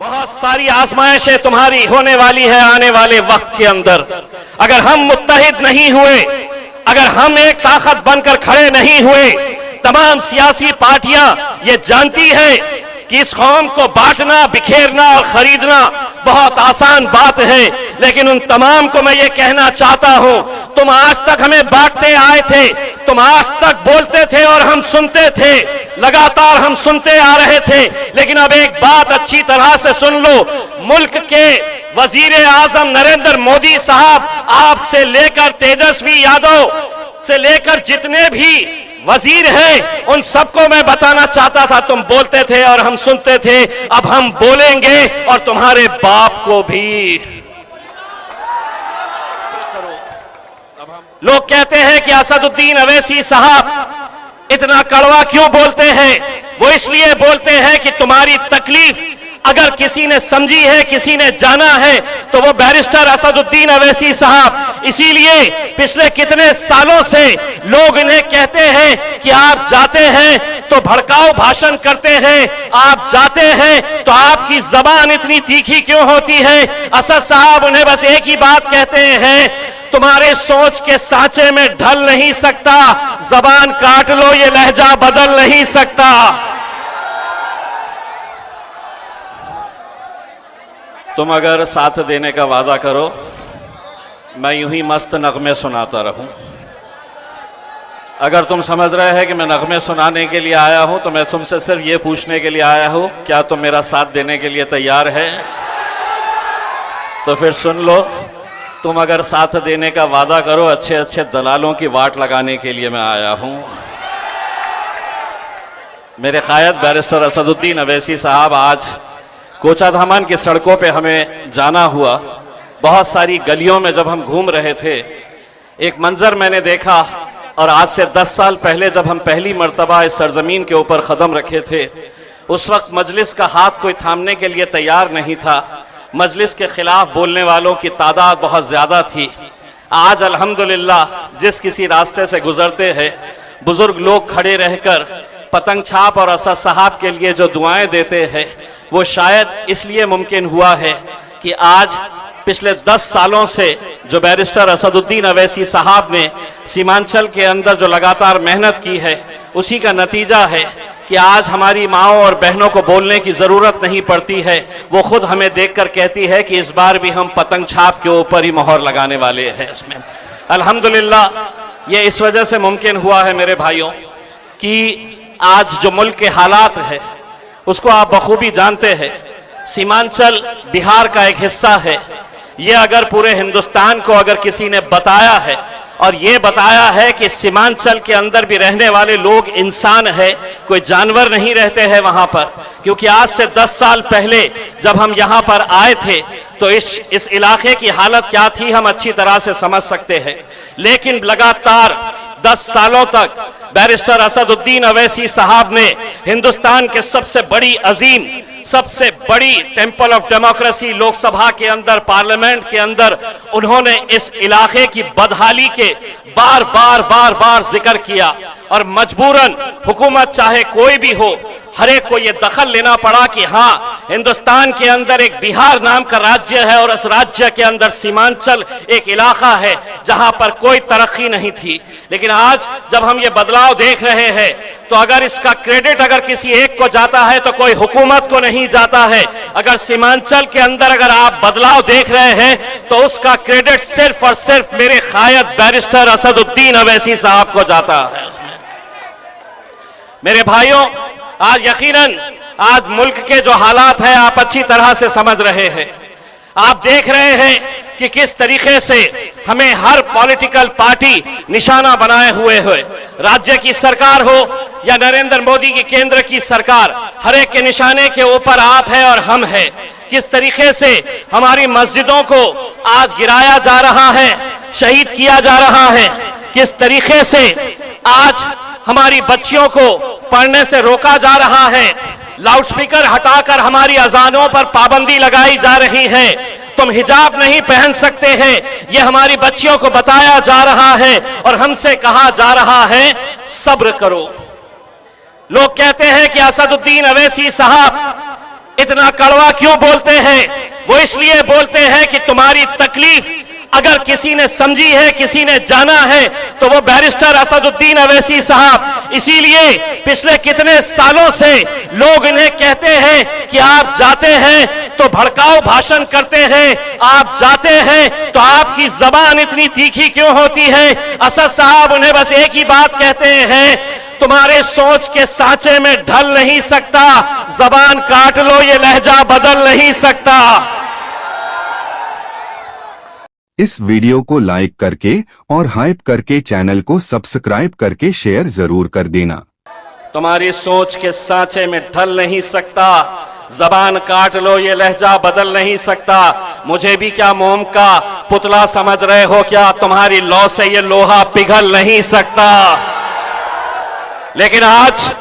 बहुत सारी आजमाइशें तुम्हारी होने वाली है आने वाले वक्त के अंदर। अगर हम मुत्तहिद नहीं हुए, अगर हम एक ताकत बनकर खड़े नहीं हुए, तमाम सियासी पार्टियां ये जानती है कि इस कौम को बांटना, बिखेरना और खरीदना बहुत आसान बात है, लेकिन उन तमाम को मैं ये कहना चाहता हूं, तुम आज तक हमें बांटते आए थे, तुम आज तक बोलते थे और हम सुनते थे, लगातार हम सुनते आ रहे थे, लेकिन अब एक बात अच्छी तरह से सुन लो, मुल्क के वजीर आजम नरेंद्र मोदी साहब, आपसे लेकर तेजस्वी यादव से लेकर जितने भी वजीर हैं, उन सबको मैं बताना चाहता था, तुम बोलते थे और हम सुनते थे, अब हम बोलेंगे और तुम्हारे बाप को भी। लोग कहते हैं कि असदुद्दीन अवैसी साहब इतना कड़वा क्यों बोलते हैं? वो इसलिए बोलते हैं कि तुम्हारी तकलीफ अगर किसी ने समझी है, किसी ने जाना है, तो वो बैरिस्टर असदुद्दीन अवैसी साहब। इसीलिए पिछले कितने सालों से लोग इन्हें कहते हैं कि आप जाते हैं तो भड़काऊ भाषण करते हैं, आप जाते हैं तो आपकी जबान इतनी तीखी क्यों होती है? असद साहब उन्हें बस एक ही बात कहते हैं, तुम्हारे सोच के सांचे में ढल नहीं सकता, जबान काट लो, ये लहजा बदल नहीं सकता। तुम अगर साथ देने का वादा करो, मैं यूं ही मस्त नगमे सुनाता रहूं। अगर तुम समझ रहे हैं कि मैं नगमे सुनाने के लिए आया हूं, तो मैं तुमसे सिर्फ ये पूछने के लिए आया हूं, क्या तुम मेरा साथ देने के लिए तैयार है? तो फिर सुन लो, तुम अगर साथ देने का वादा करो, अच्छे अच्छे दलालों की वाट लगाने के लिए मैं आया हूं। मेरे कायद बैरिस्टर असदुद्दीन अवैसी साहब, आज कोचाधामन की सड़कों पे हमें जाना हुआ। बहुत सारी गलियों में जब हम घूम रहे थे, एक मंजर मैंने देखा, और आज से 10 साल पहले जब हम पहली मर्तबा इस सरजमीन के ऊपर कदम रखे थे, उस वक्त मजलिस का हाथ कोई थामने के लिए तैयार नहीं था। मजलिस के खिलाफ बोलने वालों की तादाद बहुत ज़्यादा थी। आज अल्हम्दुलिल्लाह जिस किसी रास्ते से गुजरते हैं, बुजुर्ग लोग खड़े रहकर पतंग छाप और असद साहब के लिए जो दुआएं देते हैं, वो शायद इसलिए मुमकिन हुआ है कि आज पिछले 10 सालों से जो बैरिस्टर असदुद्दीन अवैसी साहब ने सीमांचल के अंदर जो लगातार मेहनत की है, उसी का नतीजा है कि आज हमारी माओं और बहनों को बोलने की ज़रूरत नहीं पड़ती है। वो खुद हमें देखकर कहती है कि इस बार भी हम पतंग छाप के ऊपर ही मोहर लगाने वाले हैं। इसमें अल्हम्दुलिल्लाह ये इस वजह से मुमकिन हुआ है मेरे भाइयों कि आज जो मुल्क के हालात है उसको आप बखूबी जानते हैं। सीमांचल बिहार का एक हिस्सा है। ये अगर पूरे हिंदुस्तान को अगर किसी ने बताया है और ये बताया है कि सीमांचल के अंदर भी रहने वाले लोग इंसान है, कोई जानवर नहीं रहते हैं वहां पर, क्योंकि आज से 10 साल पहले जब हम यहाँ पर आए थे तो इस इलाके की हालत क्या थी हम अच्छी तरह से समझ सकते हैं। लेकिन लगातार 10 सालों तक बैरिस्टर असदुद्दीन अवैसी साहब ने हिंदुस्तान के सबसे बड़ी अजीम, सबसे बड़ी टेंपल ऑफ डेमोक्रेसी लोकसभा के अंदर, पार्लियामेंट के अंदर, उन्होंने इस इलाके की बदहाली के बार बार जिक्र किया और मजबूरन हुकूमत चाहे कोई भी हो, हर एक को ये दखल लेना पड़ा कि हाँ, हिंदुस्तान के अंदर एक बिहार नाम का राज्य है और इस राज्य के अंदर सीमांचल एक इलाका है जहां पर कोई तरक्की नहीं थी। लेकिन आज जब हम ये बदलाव देख रहे हैं तो अगर इसका क्रेडिट अगर किसी एक को जाता है तो कोई हुकूमत को नहीं जाता है। अगर सीमांचल के अंदर अगर आप बदलाव देख रहे हैं तो उसका क्रेडिट सिर्फ और सिर्फ मेरे कायद बैरिस्टर असदुद्दीन अवैसी साहब को जाता है। मेरे भाइयों, आज यकीनन आज मुल्क के जो हालात हैं आप अच्छी तरह से समझ रहे हैं। आप देख रहे हैं कि किस तरीके से हमें हर पॉलिटिकल पार्टी निशाना बनाए हुए है। राज्य की सरकार हो या नरेंद्र मोदी की केंद्र की सरकार, हर एक के निशाने के ऊपर आप है और हम है। किस तरीके से हमारी मस्जिदों को आज गिराया जा रहा है, शहीद किया जा रहा है। किस तरीके से आज हमारी बच्चियों को पढ़ने से रोका जा रहा है। लाउडस्पीकर हटाकर हमारी अजानों पर पाबंदी लगाई जा रही है। तुम हिजाब नहीं पहन सकते हैं, ये हमारी बच्चियों को बताया जा रहा है और हमसे कहा जा रहा है सब्र करो। लोग कहते हैं कि असदुद्दीन अवैसी साहब इतना कड़वा क्यों बोलते हैं? वो इसलिए बोलते हैं कि तुम्हारी तकलीफ अगर किसी ने समझी है, किसी ने जाना है, तो वो बैरिस्टर असदुद्दीन अवैसी साहब। इसीलिए पिछले कितने सालों से लोग इन्हें कहते हैं कि आप जाते हैं तो भड़काऊ भाषण करते हैं, आप जाते हैं तो आपकी जबान इतनी तीखी क्यों होती है? असद साहब उन्हें बस एक ही बात कहते हैं, तुम्हारे सोच के सांचे में ढल नहीं सकता, जबान काट लो, ये लहजा बदल नहीं सकता। इस वीडियो को लाइक करके और हाइप करके चैनल को सब्सक्राइब करके शेयर जरूर कर देना। तुम्हारी सोच के सांचे में ढल नहीं सकता, जबान काट लो, ये लहजा बदल नहीं सकता। मुझे भी क्या मोम का पुतला समझ रहे हो क्या? तुम्हारी लौ से ये लोहा पिघल नहीं सकता। लेकिन आज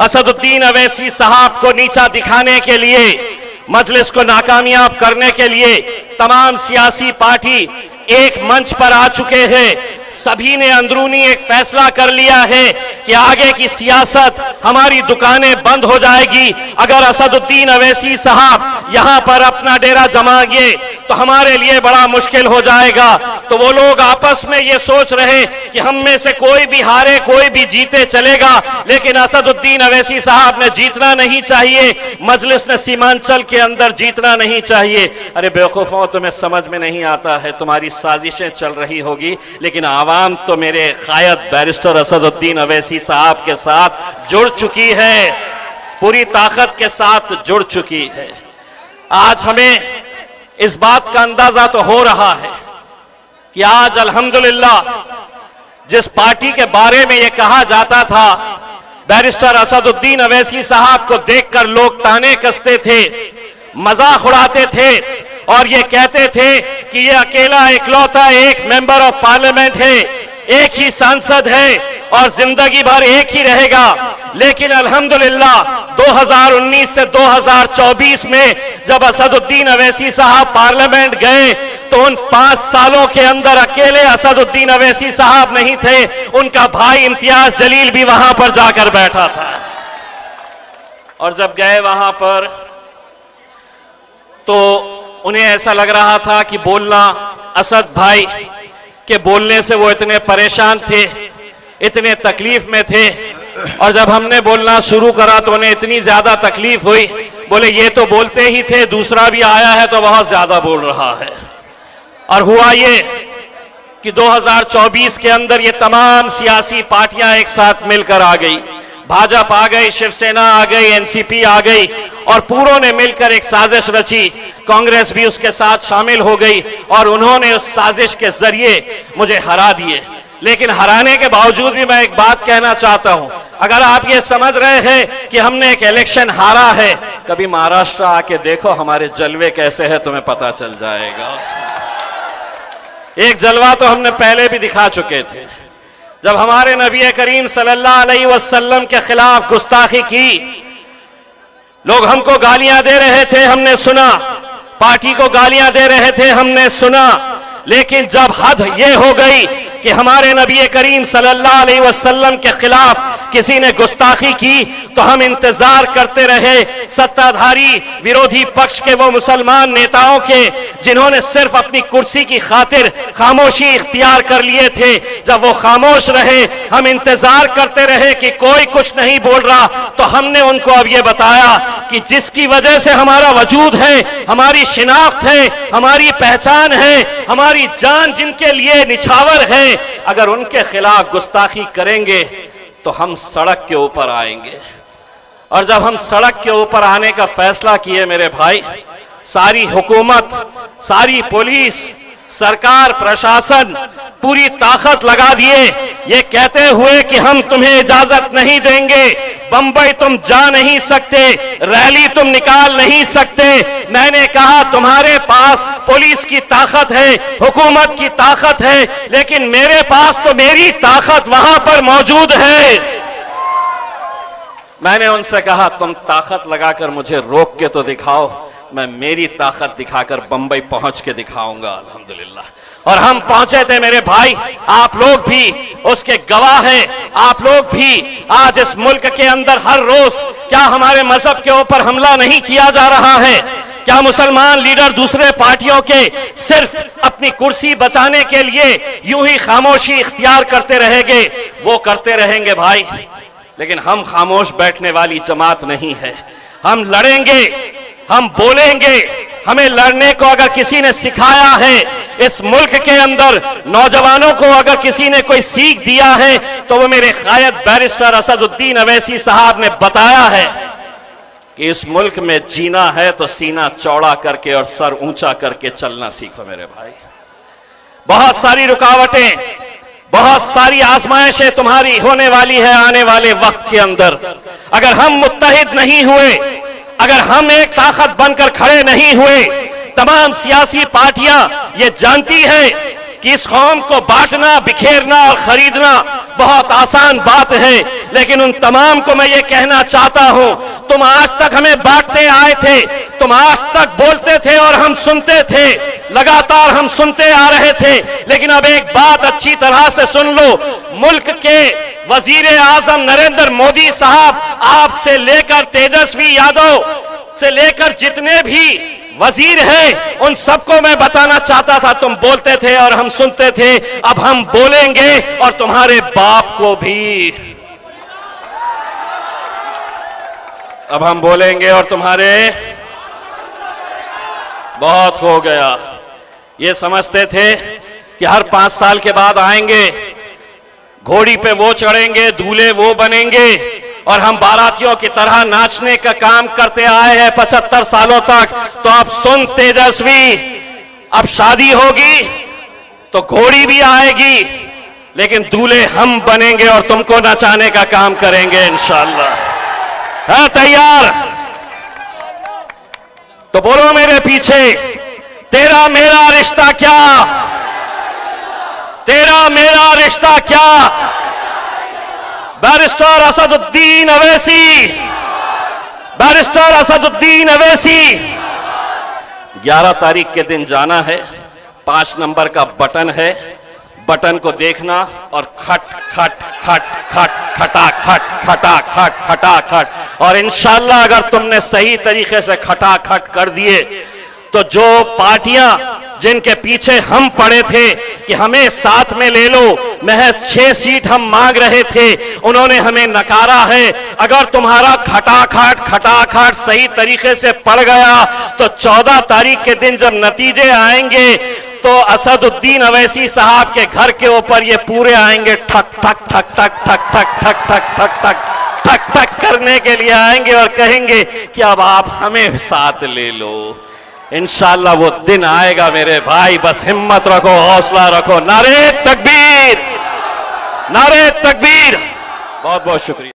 असदुद्दीन अवैसी साहब को नीचा दिखाने के लिए, मजलिस को नाकामयाब करने के लिए तमाम सियासी पार्टी एक मंच पर आ चुके हैं। सभी ने अंदरूनी एक फैसला कर लिया है कि आगे की सियासत, हमारी दुकानें बंद हो जाएगी। अगर असदुद्दीन अवैसी साहब यहां पर अपना डेरा जमाएंगे तो हमारे लिए बड़ा मुश्किल हो जाएगा। तो वो लोग आपस में ये सोच रहे कि हम में से कोई भी हारे, कोई भी जीते चलेगा, लेकिन असदुद्दीन अवैसी साहब ने जीतना नहीं चाहिए, मजलिस ने सीमांचल के अंदर जीतना नहीं चाहिए। अरे बेवकूफों, तुम्हें समझ में नहीं आता है, तुम्हारी साजिशें चल रही होगी, लेकिन आवाम तो मेरे कायद बैरिस्टर असदुद्दीन अवैसी साहब के साथ जुड़ चुकी है, पूरी ताकत के साथ जुड़ चुकी है। आज हमें इस बात का अंदाजा तो हो रहा है कि आज अल्हम्दुलिल्लाह जिस पार्टी के बारे में यह कहा जाता था, बैरिस्टर असदुद्दीन अवैसी साहब को देखकर लोग ताने कसते थे, मजाक उड़ाते थे और ये कहते थे कि ये अकेला इकलौता एक मेंबर ऑफ पार्लियामेंट है, एक ही सांसद है और जिंदगी भर एक ही रहेगा। लेकिन अल्हम्दुलिल्लाह 2019 से 2024 में जब असदुद्दीन अवैसी साहब पार्लियामेंट गए तो उन 5 सालों के अंदर अकेले असदुद्दीन अवैसी साहब नहीं थे, उनका भाई इम्तियाज जलील भी वहां पर जाकर बैठा था। और जब गए वहां पर तो उन्हें ऐसा लग रहा था कि बोलना, असद भाई के बोलने से वो इतने परेशान थे, इतने तकलीफ में थे। और जब हमने बोलना शुरू करा तो उन्हें इतनी ज्यादा तकलीफ हुई, बोले ये तो बोलते ही थे, दूसरा भी आया है तो बहुत ज्यादा बोल रहा है। और हुआ ये कि 2024 के अंदर ये तमाम सियासी पार्टियां एक साथ मिलकर आ गई, भाजपा आ गई, शिवसेना आ गई, एनसीपी आ गई और पूरों ने मिलकर एक साजिश रची। कांग्रेस भी उसके साथ शामिल हो गई और उन्होंने उस साजिश के जरिए मुझे हरा दिए। लेकिन हराने के बावजूद भी मैं एक बात कहना चाहता हूं, अगर आप ये समझ रहे हैं कि हमने एक इलेक्शन हारा है, कभी महाराष्ट्र आके देखो हमारे जलवे कैसे हैं, तुम्हें पता चल जाएगा। एक जलवा तो हमने पहले भी दिखा चुके थे, जब हमारे नबी करीम सल्लल्लाहु अलैहि वसल्लम के खिलाफ गुस्ताखी की, लोग हमको गालियां दे रहे थे, हमने सुना, पार्टी को गालियां दे रहे थे, हमने सुना। लेकिन जब हद ये हो गई कि हमारे नबी करीम सल्लल्लाहु अलैहि वसल्लम के खिलाफ किसी ने गुस्ताखी की तो हम इंतजार करते रहे सत्ताधारी विरोधी पक्ष के वो मुसलमान नेताओं के जिन्होंने सिर्फ अपनी कुर्सी की खातिर खामोशी इख्तियार कर लिए थे। जब वो खामोश रहे, हम इंतजार करते रहे कि कोई कुछ नहीं बोल रहा, तो हमने उनको अब ये बताया कि जिसकी वजह से हमारा वजूद है, हमारी शिनाख्त है, हमारी पहचान है, हमारी जान जिनके लिए निछावर है, अगर उनके खिलाफ गुस्ताखी करेंगे तो हम सड़क के ऊपर आएंगे। और जब हम सड़क के ऊपर आने का फैसला किए मेरे भाई, सारी हुकूमत, सारी पुलिस, सरकार, प्रशासन पूरी ताकत लगा दिए ये कहते हुए कि हम तुम्हें इजाजत नहीं देंगे, बंबई तुम जा नहीं सकते, रैली तुम निकाल नहीं सकते। मैंने कहा तुम्हारे पास पुलिस की ताकत है, हुकूमत की ताकत है, लेकिन मेरे पास तो मेरी ताकत वहां पर मौजूद है। मैंने उनसे कहा तुम ताकत लगाकर मुझे रोक के तो दिखाओ, मैं मेरी ताकत दिखाकर बंबई पहुंच के दिखाऊंगा। अल्हम्दुलिल्लाह। और हम पहुंचे थे मेरे भाई, आप लोग भी उसके गवाह हैं। आप लोग भी आज इस मुल्क के अंदर हर रोज क्या हमारे मजहब के ऊपर हमला नहीं किया जा रहा है? क्या मुसलमान लीडर दूसरे पार्टियों के सिर्फ अपनी कुर्सी बचाने के लिए यूं ही खामोशी इख्तियार करते रहेंगे? वो करते रहेंगे भाई, लेकिन हम खामोश बैठने वाली जमात नहीं है। हम लड़ेंगे, हम बोलेंगे। हमें लड़ने को अगर किसी ने सिखाया है, इस मुल्क के अंदर नौजवानों को अगर किसी ने कोई सीख दिया है, तो वो मेरे कायद बैरिस्टर असदुद्दीन अवैसी साहब ने बताया है कि इस मुल्क में जीना है तो सीना चौड़ा करके और सर ऊंचा करके चलना सीखो मेरे भाई। बहुत सारी रुकावटें, बहुत सारी आजमाइशें तुम्हारी होने वाली है आने वाले वक्त के अंदर। अगर हम मुत्तहिद नहीं हुए, अगर हम एक ताकत बनकर खड़े नहीं हुए, तमाम सियासी पार्टियां ये जानती है कि इस कौम को बांटना, बिखेरना और खरीदना बहुत आसान बात है, लेकिन उन तमाम को मैं ये कहना चाहता हूं, तुम आज तक हमें बांटते आए थे, तुम आज तक बोलते थे और हम सुनते थे, लगातार हम सुनते आ रहे थे, लेकिन अब एक बात अच्छी तरह से सुन लो। मुल्क के वजीर आजम नरेंद्र मोदी साहब, आपसे लेकर तेजस्वी यादव से लेकर जितने भी वजीर हैं, उन सबको मैं बताना चाहता था, तुम बोलते थे और हम सुनते थे, अब हम बोलेंगे और तुम्हारे बाप को भी, अब हम बोलेंगे और तुम्हारे, बहुत हो गया। ये समझते थे कि हर 5 साल के बाद आएंगे, घोड़ी पे वो चढ़ेंगे, दूल्हे वो बनेंगे और हम बारातियों की तरह नाचने का काम करते आए हैं 75 सालों तक। तो अब सुन तेजस्वी, अब शादी होगी तो घोड़ी भी आएगी, लेकिन दूल्हे हम बनेंगे और तुमको नचाने का काम करेंगे इंशाअल्लाह। है तैयार? तो बोलो मेरे पीछे, तेरा मेरा रिश्ता क्या, तेरा मेरा रिश्ता क्या। Barrister Asaduddin Owaisi, barrister Asaduddin Owaisi. 11 तारीख के दिन जाना है, 5 नंबर का बटन है, बटन को देखना और खट खट खट खट खटा खट खटा खट खटा खट, और इंशाअल्लाह अगर तुमने सही तरीके से खटा खट कर दिए तो जो पार्टियां जिनके पीछे हम पड़े थे कि हमें साथ में ले लो, महज 6 सीट हम मांग रहे थे, उन्होंने हमें नकारा है। अगर तुम्हारा खटाखट सही तरीके से पड़ गया तो 14 तारीख के दिन जब नतीजे आएंगे तो असदुद्दीन अवैसी साहब के घर के ऊपर ये पूरे आएंगे, ठक ठक ठक ठक ठक ठक ठक ठक ठक ठक ठक ठक करने के लिए आएंगे और कहेंगे कि अब आप हमें साथ ले लो। इंशाअल्लाह वो दिन आएगा मेरे भाई, बस हिम्मत रखो, हौसला रखो। नारे तकबीर, नारे तकबीर। बहुत बहुत शुक्रिया।